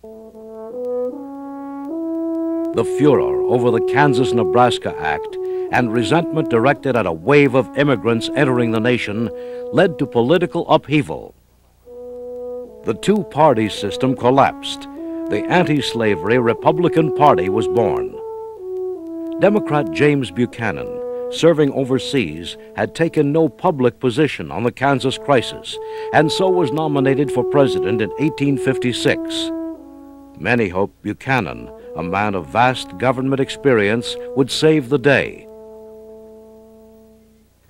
The furor over the Kansas-Nebraska Act and resentment directed at a wave of immigrants entering the nation led to political upheaval. The two-party system collapsed. The anti-slavery Republican Party was born. Democrat James Buchanan, serving overseas, had taken no public position on the Kansas crisis and so was nominated for president in 1856. Many hoped Buchanan, a man of vast government experience, would save the day.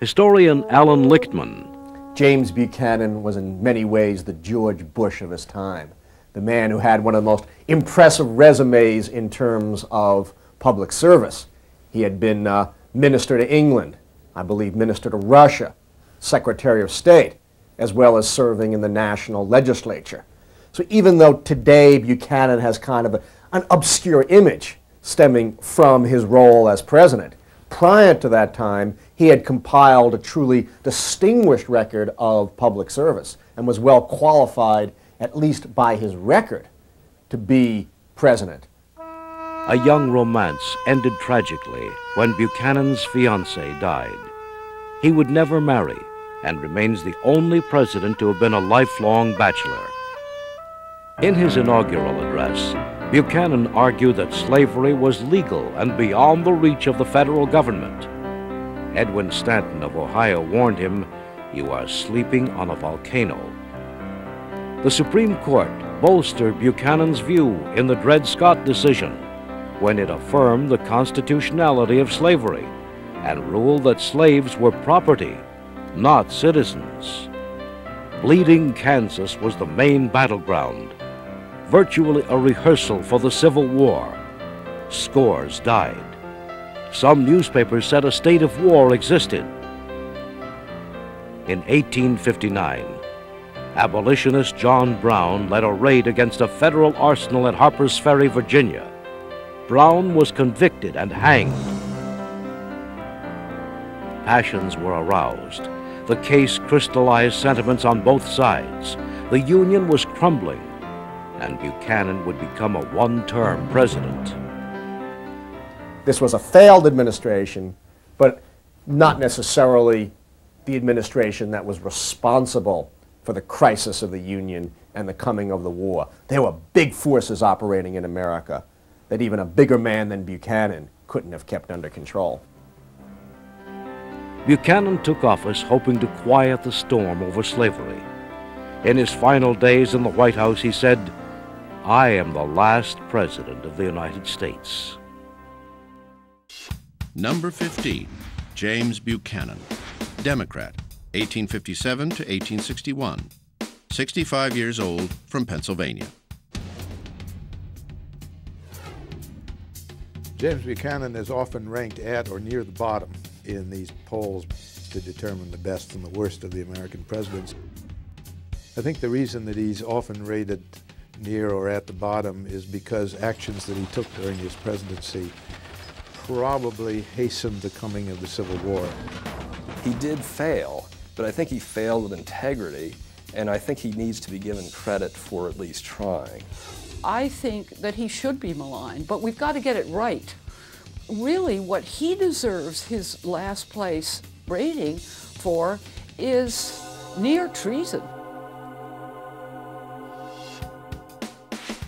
Historian Alan Lichtman. James Buchanan was in many ways the George Bush of his time, the man who had one of the most impressive resumes in terms of public service. He had been Minister to England, I believe Minister to Russia, Secretary of State, as well as serving in the national legislature. So even though today Buchanan has kind of an obscure image stemming from his role as president, prior to that time he had compiled a truly distinguished record of public service and was well qualified, at least by his record, to be president. A young romance ended tragically when Buchanan's fiancée died. He would never marry and remains the only president to have been a lifelong bachelor. In his inaugural address, Buchanan argued that slavery was legal and beyond the reach of the federal government. Edwin Stanton of Ohio warned him, "You are sleeping on a volcano." The Supreme Court bolstered Buchanan's view in the Dred Scott decision, when it affirmed the constitutionality of slavery and ruled that slaves were property, not citizens. Bleeding Kansas was the main battleground, virtually a rehearsal for the Civil War. Scores died. Some newspapers said a state of war existed. In 1859, abolitionist John Brown led a raid against a federal arsenal at Harper's Ferry, Virginia. Brown was convicted and hanged. Passions were aroused. The case crystallized sentiments on both sides. The Union was crumbling, and Buchanan would become a one-term president. This was a failed administration, but not necessarily the administration that was responsible for the crisis of the Union and the coming of the war. There were big forces operating in America that even a bigger man than Buchanan couldn't have kept under control. Buchanan took office hoping to quiet the storm over slavery. In his final days in the White House, he said, "I am the last president of the United States." Number 15, James Buchanan, Democrat, 1857 to 1861, 65 years old, from Pennsylvania. James Buchanan is often ranked at or near the bottom in these polls to determine the best and the worst of the American presidents. I think the reason that he's often rated near or at the bottom is because actions that he took during his presidency probably hastened the coming of the Civil War. He did fail, but I think he failed with integrity, and I think he needs to be given credit for at least trying. I think that he should be maligned, but we've got to get it right. Really, what he deserves his last place rating for is near treason.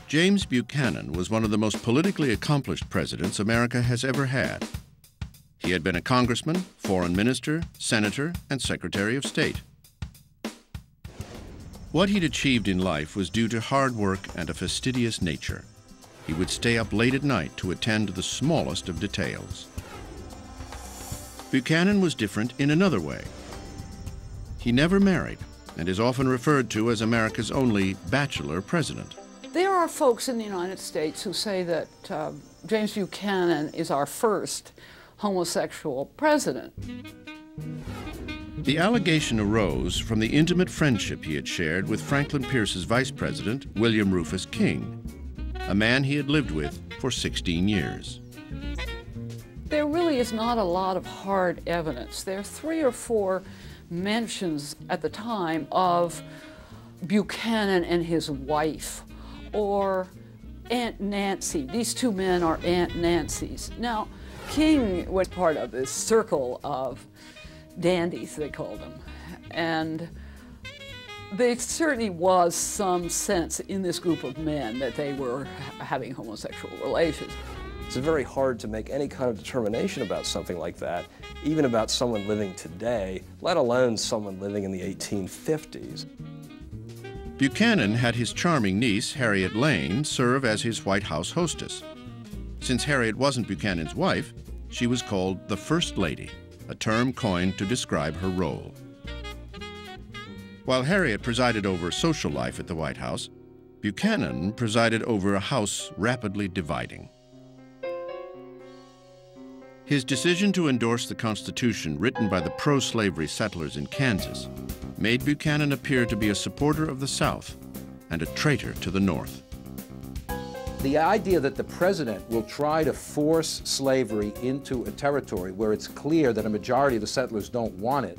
James Buchanan was one of the most politically accomplished presidents America has ever had. He had been a congressman, foreign minister, senator, and secretary of state. What he'd achieved in life was due to hard work and a fastidious nature. He would stay up late at night to attend to the smallest of details. Buchanan was different in another way. He never married and is often referred to as America's only bachelor president. There are folks in the United States who say that James Buchanan is our first homosexual president. The allegation arose from the intimate friendship he had shared with Franklin Pierce's vice president, William Rufus King, a man he had lived with for 16 years. There really is not a lot of hard evidence. There are 3 or 4 mentions at the time of Buchanan and his wife, or Aunt Nancy. These two men are Aunt Nancys. Now, King was part of this circle of dandies, they called them. And there certainly was some sense in this group of men that they were having homosexual relations. It's very hard to make any kind of determination about something like that, even about someone living today, let alone someone living in the 1850s. Buchanan had his charming niece, Harriet Lane, serve as his White House hostess. Since Harriet wasn't Buchanan's wife, she was called the First Lady, a term coined to describe her role. While Harriet presided over social life at the White House, Buchanan presided over a house rapidly dividing. His decision to endorse the Constitution written by the pro-slavery settlers in Kansas made Buchanan appear to be a supporter of the South and a traitor to the North. The idea that the president will try to force slavery into a territory where it's clear that a majority of the settlers don't want it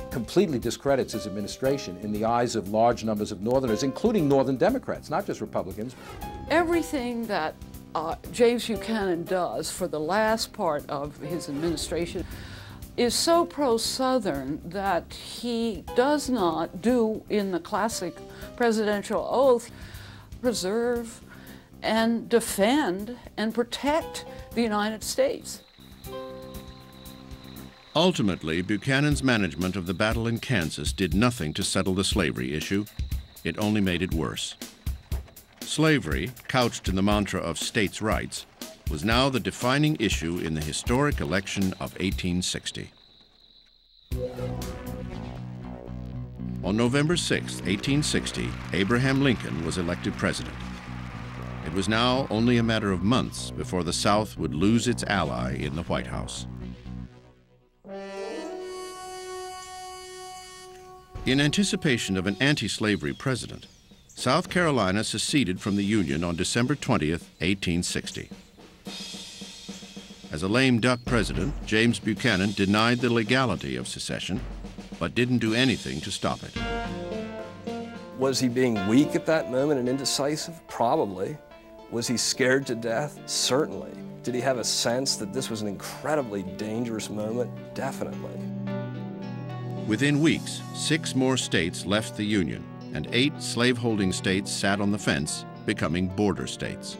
completely discredits his administration in the eyes of large numbers of Northerners, including Northern Democrats, not just Republicans. Everything that James Buchanan does for the last part of his administration is so pro-Southern that he does not do, in the classic presidential oath, preserve and defend and protect the United States. Ultimately, Buchanan's management of the battle in Kansas did nothing to settle the slavery issue. It only made it worse. Slavery, couched in the mantra of states' rights, was now the defining issue in the historic election of 1860. On November 6, 1860, Abraham Lincoln was elected president. It was now only a matter of months before the South would lose its ally in the White House. In anticipation of an anti-slavery president, South Carolina seceded from the Union on December 20th, 1860. As a lame duck president, James Buchanan denied the legality of secession, but didn't do anything to stop it. Was he being weak at that moment and indecisive? Probably. Was he scared to death? Certainly. Did he have a sense that this was an incredibly dangerous moment? Definitely. Within weeks, 6 more states left the Union, and 8 slaveholding states sat on the fence, becoming border states.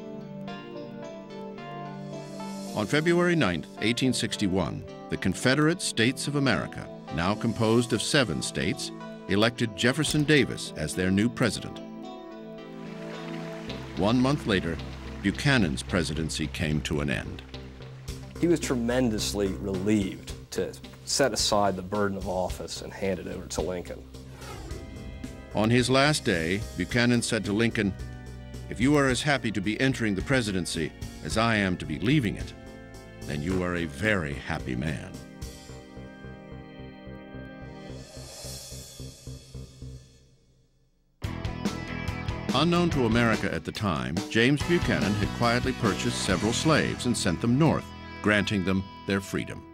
On February 9, 1861, the Confederate States of America, now composed of 7 states, elected Jefferson Davis as their new president. 1 month later, Buchanan's presidency came to an end. He was tremendously relieved to set aside the burden of office and hand it over to Lincoln. On his last day, Buchanan said to Lincoln, "If you are as happy to be entering the presidency as I am to be leaving it, then you are a very happy man." Unknown to America at the time, James Buchanan had quietly purchased several slaves and sent them north, granting them their freedom.